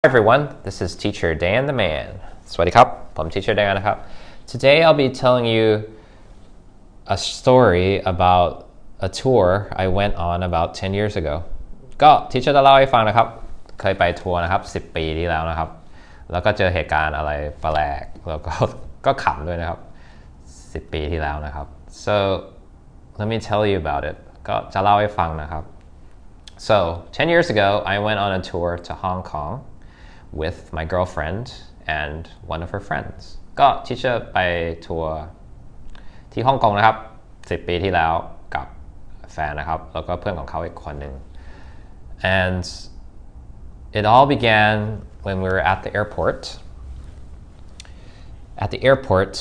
Hi everyone, this is Teacher Dan the Man. สวัสดีครับ ผม Teacher Dan นะครับ Today I'll be telling you a story about a tour I went on about 10 years ago. ก็ Teacher จะเล่าให้ฟังนะครับ เคยไปทัวร์นะครับ10 ปีที่แล้วนะครับ แล้วก็เจอเหตุการณ์อะไรแปลกแล้วก็ขำด้วยนะครับ10 ปีที่แล้วนะครับ So let me tell you about it. ก็จะเล่าให้ฟังนะครับ So 10 years ago I went on a tour to Hong Kong with my girlfriend and one of her friends ก็ที่จะไปทัวร์ที่ฮ่องกงนะครับ10 ปีที่แล้วกับแฟนนะครับแล้วก็เพื่อนของเขาอีกคนหนึ่ง and it all began when we were at the airport. At the airport,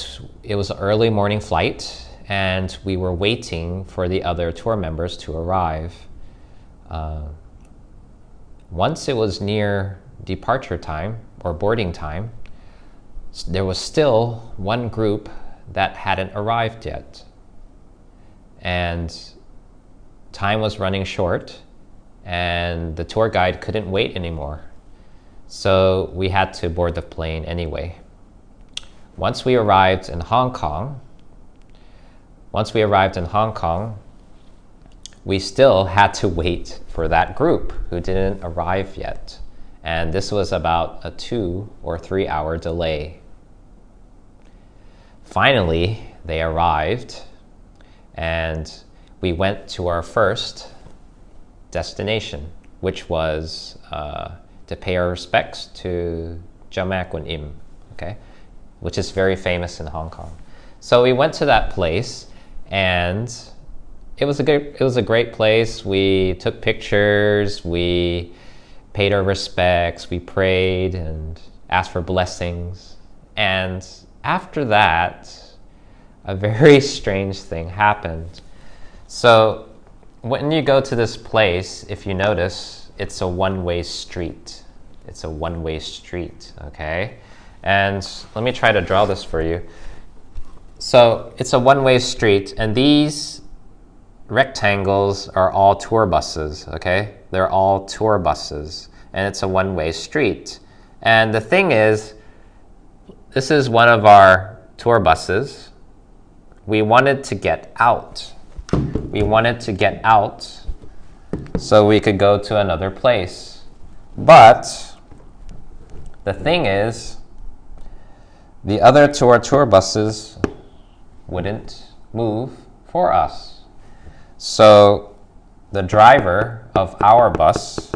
it was an early morning flight and we were waiting for the other tour members to arrive. Once it was near departure time or boarding time, there was still one group that hadn't arrived yet. And time was running short and the tour guide couldn't wait anymore. So we had to board the plane anyway. Once we arrived in Hong Kong, we still had to wait for that group who didn't arrive yet. And this was about a 2 or 3 hour delay. Finally, they arrived and we went to our first destination, which was to pay our respects to Jama Kwan Im, okay, which is very famous in Hong Kong. So we went to that place and it was a great place. We took pictures, we paid our respects, we prayed and asked for blessings. And after that, a very strange thing happened. So when you go to this place, if you notice, it's a one-way street. It's a one-way street, okay? And let me try to draw this for you. So it's a one-way street, and these rectangles are all tour buses, okay? They're all tour buses, and it's a one-way street. And the thing is, this is one of our tour buses. We wanted to get out. We wanted to get out so we could go to another place. But the thing is, the other tour buses wouldn't move for us. So the driver of our bus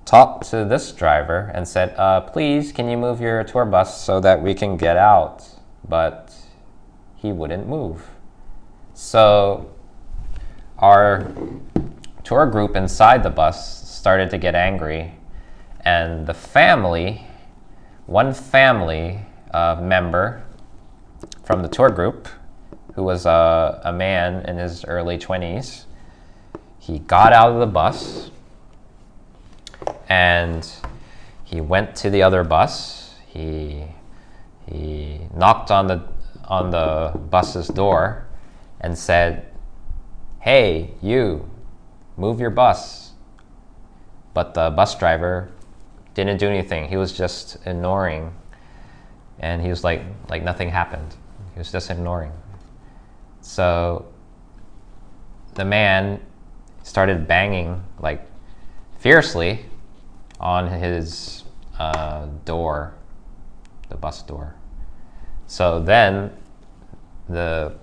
talked to this driver and said, please, can you move your tour bus so that we can get out? But he wouldn't move. So our tour group inside the bus started to get angry, and the family, one family member from the tour group, who was a man in his early 20s, he got out of the bus and he went to the other bus. He knocked on the bus's door and said, "Hey, you, move your bus." But the bus driver didn't do anything. He was just ignoring, and he was like nothing happened. He was just ignoring. So the man started banging like fiercely on his door, the bus door. So then the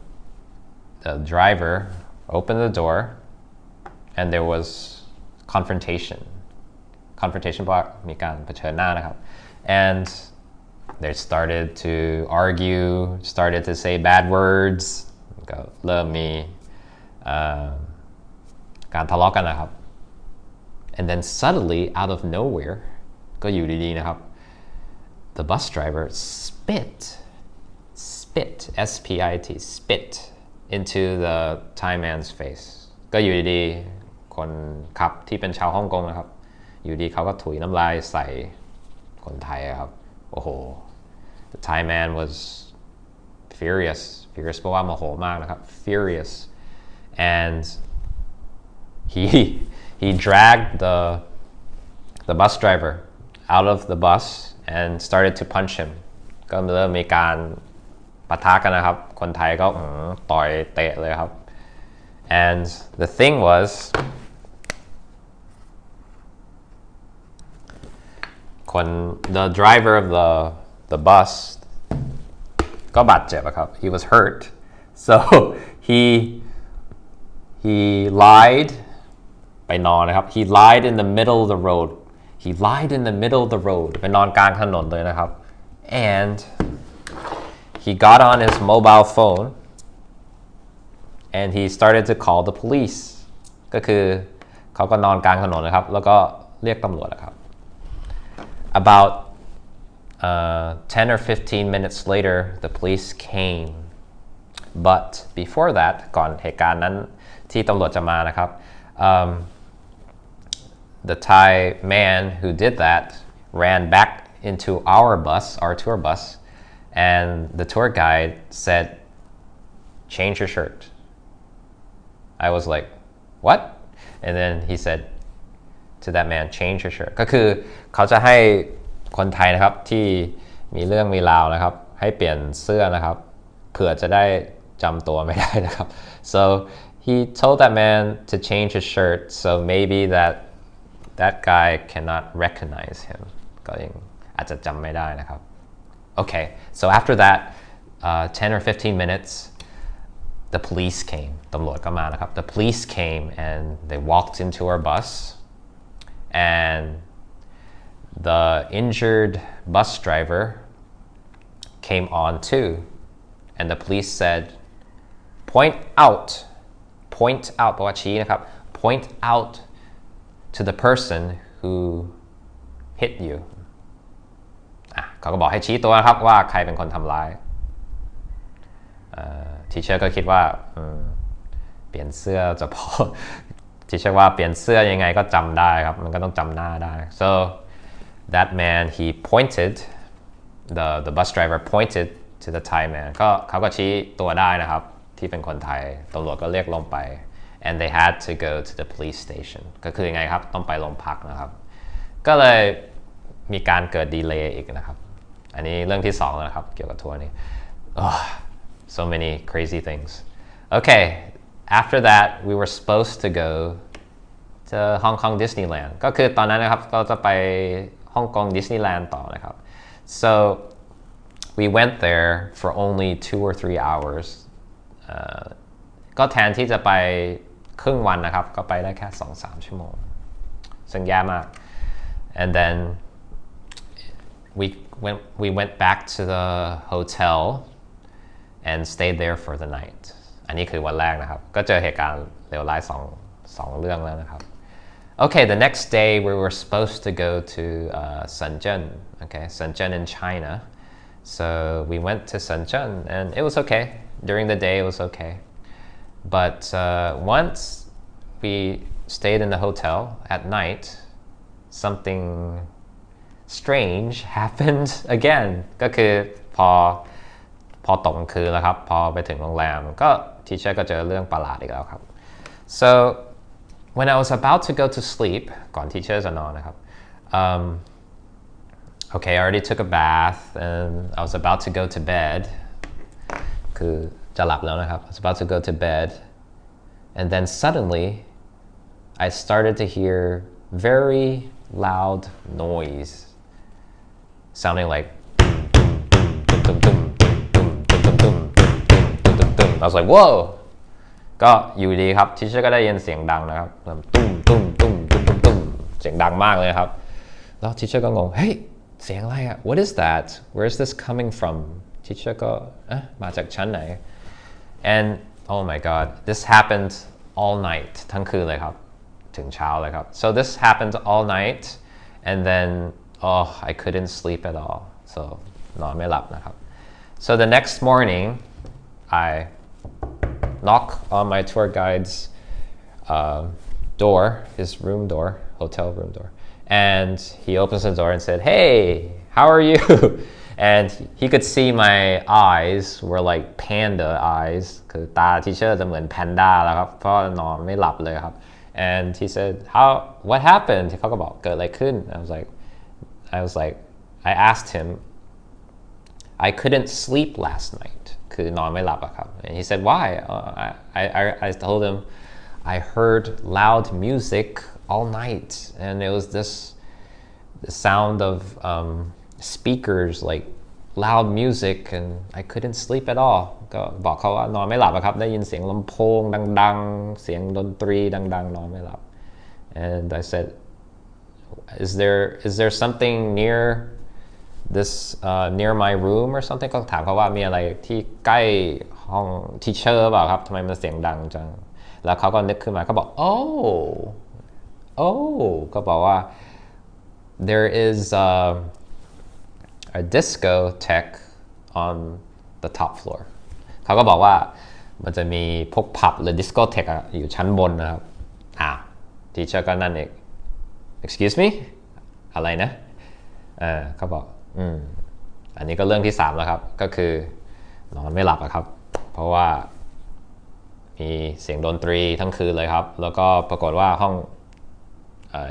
driver opened the door and there was confrontation เพราะมีการเผชิญหน้านะครับ and they started to argue, started to say bad words ก็เริ่มมีการทะเลาะกันนะครับ and then suddenly out of nowhere ก็อยู่ดีๆนะครับ the bus driver spit S-P-I-T spit into the Thai man's face ก็อยู่ดีๆคนขับที่เป็นชาวฮ่องกงนะครับอยู่ดีเขาก็ถุยน้ำลายใส่คนไทยครับโอ้โห the Thai man was furious เพราะว่าโมโหมากนะครับ furious and he dragged the bus driver out of the bus and started to punch him ก็เริ่มมีการปะทะกันนะครับคนไทยก็ต่อยเตะเลยครับ and the thing was the driver of the bus ก็บาดเจ็บครับ he was hurt so he lied ไปนอนนะครับ he lied in the middle of the road he lied in the middle of the road ไปนอนกลางถนนเลยนะครับ and he got on his mobile phone and he started to call the police ก็คือเขาก็นอนกลางถนนนะครับแล้วก็เรียกตำรวจนะครับ about 10 or 15 minutes later the police came but before that ก่อนเหตุการณ์นั้นที่ตำรวจจะมานะครับ the Thai man who did that ran back into our tour bus and the tour guide said change your shirt I was like what and then he said to that man change your shirt ก็คือเขาจะให้คนไทยนะครับที่มีเรื่องมีราวนะครับให้เปลี่ยนเสื้อนะครับเผื่อจะได้จำตัวไม่ได้นะครับ so he told that man to change his shirt so maybe that guy cannot recognize him ก็ยังอาจจะจำไม่ได้นะครับ okay so after that 10 or 15 minutes the police came ตำรวจก็มานะครับ the police came and they walked into our bus and the injured bus driver came on too and the police said point out แปลว่าชี้นะครับ point out to the person who hit you เขาก็บอกให้ชี้ตัวนะครับว่าใครเป็นคนทำร้ายทีเชอร์ก็คิดว่าเปลี่ยนเสื้อจะพอทีเชอร์ว่าเปลี่ยนเสื้อยังไงก็จำได้ครับมันก็ต้องจำหน้าได้ so that man he pointed the bus driver pointed to the Thai man ก็เขาก็ชี้ตัวได้นะครับที่เป็นคนไทยตำรวจก็เรียกลงไป and they had to go to the police station ก็คือยังไงครับต้องไปโรงพักนะครับก็เลยมีการเกิดดีเลย์อีกนะครับอันนี้เรื่องที่2แล้วนะครับเกี่ยวกับทัวร์นี้ so many crazy things okay after that we were supposed to go to Hong Kong Disneyland ก็คือตอนนั้นนะครับก็จะไปฮ่องกงดิสนีย์แลนด์ต่อนะครับ so we went there for only 2 or 3 hours ก็แทนที่จะไปครึ่งวันนะครับก็ไปได้แค่ 2-3 ชั่วโมงซึ่งแย่มาก and then we went back to the hotel and stayed there for the night อันนี้คือวันแรกนะครับก็เจอเหตุการณ์เลวร้าย2เรื่องแล้วนะครับ okay the next day we were supposed to go to Shenzhen okay Shenzhen in China so we went to Shenzhen and it was okay during the day it was okay but once we stayed in the hotel at night something strange happened again ก็คือพอตกกลางคืนแล้วครับพอไปถึงโรงแรมก็ทีเชอร์ก็เจอเรื่องประหลาดอีกแล้วครับ so when I was about to go to sleep ก่อนทีเชอร์จะนอนนะครับ okay I already took a bath and I was about to go to bed คือจะหลับแล้วนะครับ I was about to go to bed and then suddenly I started to hear very loud noise sounding like I was like whoa ก็อยู่ดีครับทีเชอร์ก็ได้ยินเสียงดังนะครับตุ้มเสียงดังมากเลยครับแล้วทีเชอร์ก็งงเฮ้ยเสียงอะไรอะ what is that where is this coming from ทีเชอร์ก็มาจากชั้นไหน and oh my god this happened all night ทั้งคืนเลยครับถึงเช้าเลยครับ so this happened all night and then I couldn't sleep at all so นอนไม่หลับนะครับ so the next morning I knock on my tour guide's door his room door hotel room door and he opens the door and said hey how are you and he could see my eyes were like panda eyes คือตาทีเชอร์จะเหมือนแพนด้าแล้วครับเพราะนอนไม่หลับเลยครับ and he said what happened เขาก็บอกเกิดอะไรขึ้น I was like I asked him I couldn't sleep last night คือนอนไม่หลับอะครับ and he said why I told him I heard loud music all night and it was the sound of speakers like loud music and I couldn't sleep at all ก็บอกเขาว่านอนไม่หลับอะครับได้ยินเสียงลำโพงดังๆเสียงดนตรีดังๆนอนไม่หลับ and I said is there something near this near my room or something ก็ถามเขาว่ามีอะไรที่ใกล้ห้องทีเชอร์เปล่าครับทำไมมันเสียงดังจังแล้วเขาก็นึกขึ้นมาเขาบอก oh ก็บอกว่า there is a discotheque on the top floor เขาก็บอกว่ามันจะมีพวกผับหรือดิสโกเทคอยู่ชั้นบนนะครับทีเชอร์ก็นั่นเอง excuse me อะไรนะเขาบอกอันนี้ก็เรื่องที่3แล้วครับก็คือนอนไม่หลับอะครับเพราะว่ามีเสียงดนตรีทั้งคืนเลยครับแล้วก็ปรากฏว่าห้อง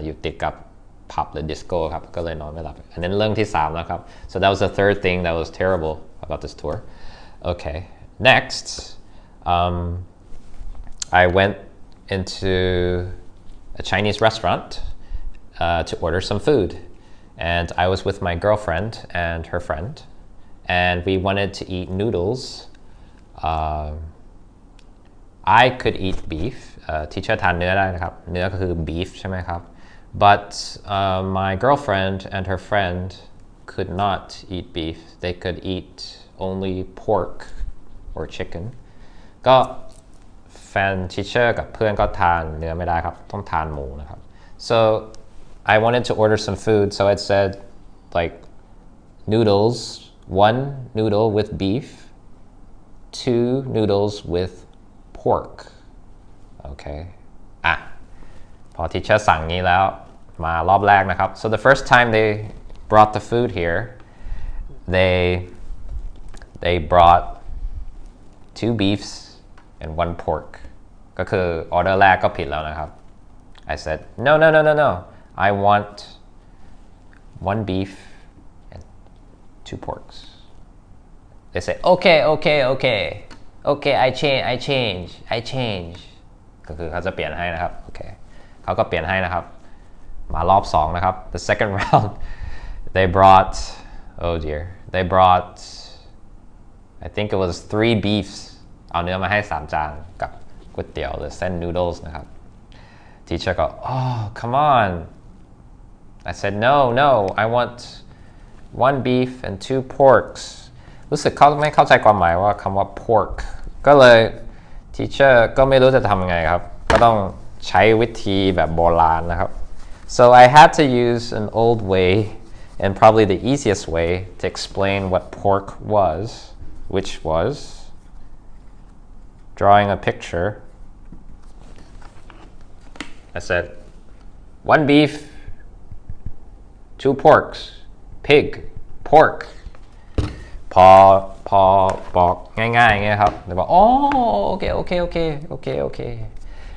อยู่ติดกับผับหรือดิสโก้ครับก็เลยนอนไม่หลับอันนั้นเรื่องที่3แล้วครับ so that was the third thing that was terrible about this tour okay next I went into a Chinese restaurant to order some food and I was with my girlfriend and her friend and we wanted to eat noodles I could eat beef teacher ทานเนื้อได้นะครับเนื้อก็คือ beef ใช่ไหมครับbut my girlfriend and her friend could not eat beef they could eat only pork or chicken ก็แฟน teacher กับเพื่อนก็ทานเนื้อไม่ได้ครับต้องทานหมูนะครับ so I wanted to order some food so I said like noodles 1 noodle with beef 2 noodles with pork okay พอ teacher สั่งนี้แล้วมารอบแรกนะครับ so the first time they brought the food here they brought 2 beefs and 1 pork ก็คือออเดอร์แรกก็ผิดแล้วนะครับ I said no I want 1 beef and 2 porks they said okay I change ก็คือเขาจะเปลี่ยนให้นะครับโอเคเขาก็เปลี่ยนให้นะครับมารอบ2นะครับ the second round they brought they brought I think it was 3 beefs เอาเนื้อมาให้3 จานกับก๋วยเตี๋ยวหรือเส้น noodles นะครับ teacher ก็ oh come on I said no I want 1 beef and 2 porks รู้สึกเขาไม่เข้าใจความหมายว่าคำว่า pork ก็เลย teacher ก็ไม่รู้จะทำยังไงครับก็ต้องใช้วิธีแบบโบราณนะครับ so I had to use an old way and probably the easiest way to explain what pork was which was drawing a picture I said 1 beef 2 porks pig pork พอบอกง่ายๆอย่างเงี้ยครับเลยบอกโอเค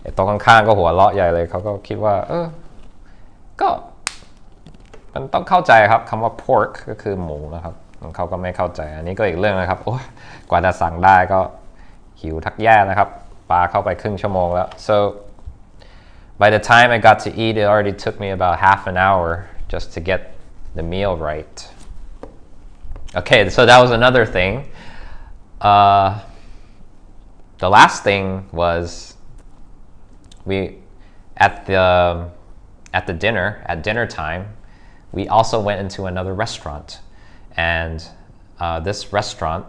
ไอ้ตรงข้างๆก็หัวเราะใหญ่เลยเขาก็คิดว่าก็มันต้องเข้าใจครับคำว่า pork ก็คือหมูนะครับเขาก็ไม่เข้าใจอันนี้ก็อีกเรื่องนะครับโอ้กว่าจะสั่งได้ก็หิวทักแย่นะครับปลาเข้าไปครึ่งชั่วโมงแล้ว so by the time I got to eat it already took me about half an hour just to get the meal right okay so that was another thing the last thing was we at dinner time we also went into another restaurant and this restaurant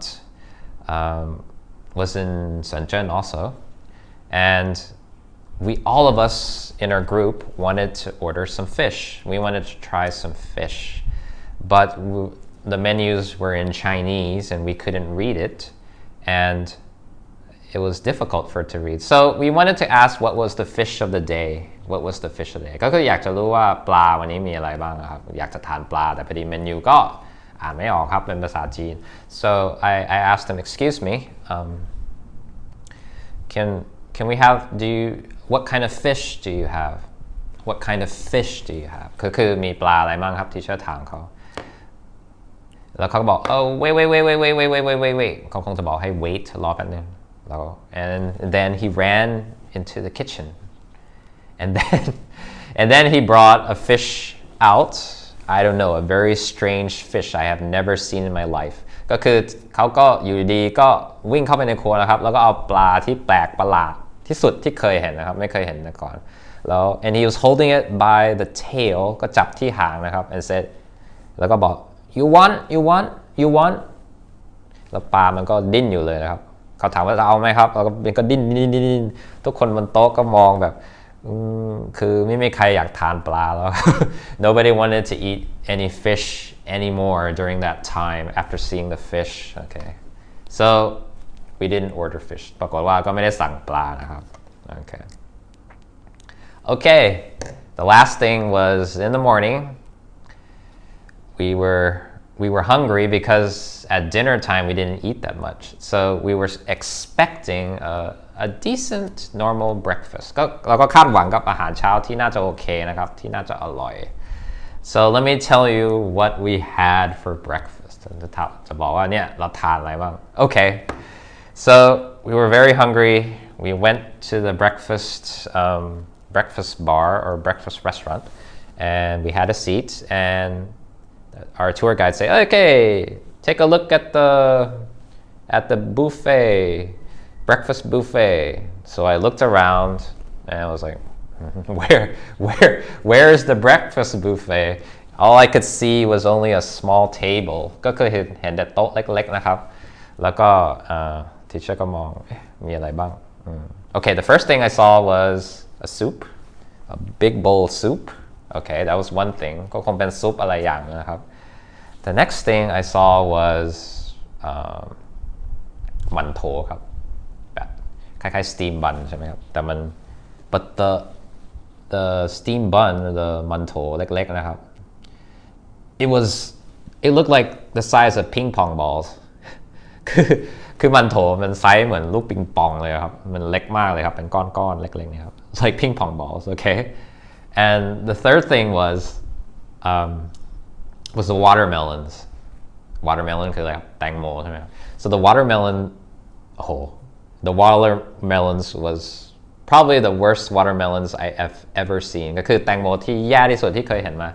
was in Shenzhen also and all of us in our group wanted to order some fish we wanted to try some fish but the menus were in Chinese and we couldn't read it and it was difficult for it to read so we wanted to ask what was the fish of the day what was the fish of the day ก็คืออยากจะรู้ว่าปลาวันนี้มีอะไรบ้างครับอยากจะทานปลาแต่พอดีเมนูก็อ่านไม่ออกครับเป็นภาษาจีน so I asked them excuse me can we have what kind of fish do you have what kind of fish do you have คือมีปลาอะไรบ้างครับที่เชื่อถามเขาแล้วเขาก็บอกwait เขาคงจะบอกให้ wait รอแป๊บนึงแล้ว and then he ran into the kitchen and then he brought a fish out I don't know a very strange fish I have never seen in my life ก็คือเขาก็อยู่ดีก็วิ่งเข้าไปในครัวนะครับแล้วก็เอาปลาที่แปลกประหลาดที่สุดที่เคยเห็นนะครับไม่เคยเห็นมาก่อนแล้ว and he was holding it by the tail ก็จับที่หางนะครับ and said แล้วก็บอก you want แล้วปลามันก็ดิ้นอยู่เลยนะครับเขาถามว่าจะเอาไหมครับแล้วก็มันก็ดิ้นทุกคนบนโต๊ะก็มองแบบคือไม่มีใครอยากทานปลาแล้ว nobody wanted to eat any fish anymore during that time after seeing the fish okay so we didn't order fish ปรากฏว่าก็ไม่ได้สั่งปลานะครับ okay the last thing was in the morning we were hungry because at dinner time we didn't eat that much so we were expecting a decent normal breakfast เราก็คาดหวังกับอาหารเช้าที่น่าจะโอเคนะครับที่น่าจะอร่อย so let me tell you what we had for breakfast จะบอกว่าเนี่ยเราทานอะไรบ้าง okay so we were very hungry we went to the breakfast bar or breakfast restaurant and we had a seat and our tour guide say okay take a look at the buffet breakfast buffet so I looked around and I was like where is the breakfast buffet all I could see was only a small table ก็คือเห็นแต่โต๊ะเล็กๆนะครับแล้วก็ทีเชอร์ก็มองมีอะไรบ้างokay the first thing I saw was a soup a big bowl of soup okay that was one thing ก็คงเป็นซุปอะไรอย่างนะครับ the next thing I saw was มันโถครับแบบคล้ายๆ steam bun ใช่ไหมครับแต่มัน but the steam bun the มันโถเล็กๆนะครับ it looked like the size of ping pong balls คือมันโถมันไซส์เหมือนลูกปิงปองเลยครับมันเล็กมากเลยครับเป็นก้อนๆเล็กๆนี่ครับ like ping pong balls okay and the third thing was the watermelons watermelon คืออะไรครับแตงโมใช่ไหมครับ so the watermelons was probably the worst watermelons I have ever seen ก็คือแตงโมที่แย่ที่สุดที่เคยเห็นมา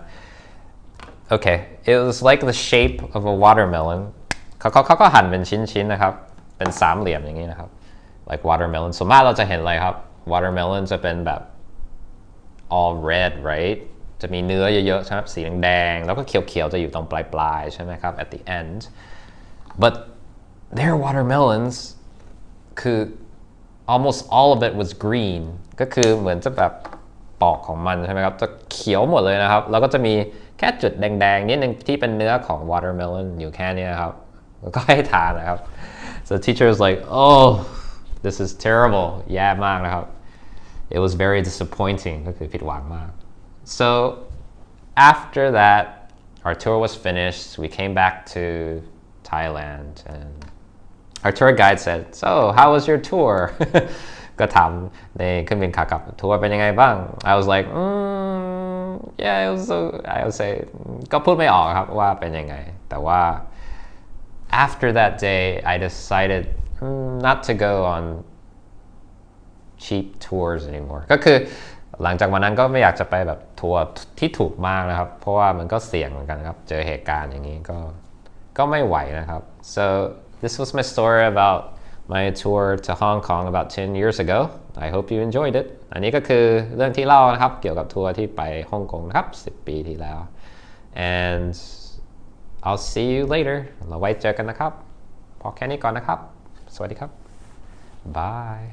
okay it was like the shape of a watermelon เขาก็หั่นเป็นชิ้นๆนะครับเป็นสามเหลี่ยมอย่างนี้นะครับ like watermelon ส่วนมากเราจะเห็นอะไรครับ watermelon จะเป็นแบบ all red right จะมีเนื้อเยอะๆใช่ไหมสีแดงๆแล้วก็เขียวๆจะอยู่ตรงปลายๆใช่ไหมครับ at the end but their watermelons คือ almost all of it was green ก็คือเหมือนจะแบบปอกของมันใช่ไหมครับจะเขียวหมดเลยนะครับแล้วก็จะมีแค่จุดแดงๆนิดนึงที่เป็นเนื้อของ watermelon อยู่แค่นี้ครับแล้วก็ให้ทานนะครับ so the teacher was like oh this is terrible แย่มากนะครับ it was very disappointing ก็คือผิดหวังมาก so after that our tour was finished we came back to Thailand and our tour guide said so how was your tour ก็ถามในเครื่องบินขากลับทัวร์เป็นยังไงบ้าง I was like yeah it was so I would say ก็พูดไม่ออกครับว่าเป็นยังไงแต่ว่า after that day I decided not to go on cheap tours anymore ก็คือหลังจากวันนั้นก็ไม่อยากจะไปแบบทัวร์ที่ถูกมากนะครับเพราะว่ามันก็เสี่ยงเหมือนกันครับเจอเหตุการณ์อย่างนี้ก็ไม่ไหวนะครับ so this was my story about my tour to Hong Kong about 10 years ago I hope you enjoyed it อันนี้ก็คือเรื่องที่เล่านะครับเกี่ยวกับทัวร์ที่ไปฮ่องกงนะครับ10 ปีที่แล้ว and I'll see you later เราไว้เจอกันนะครับพอแค่นี้ก่อนนะครับสวัสดีครับ bye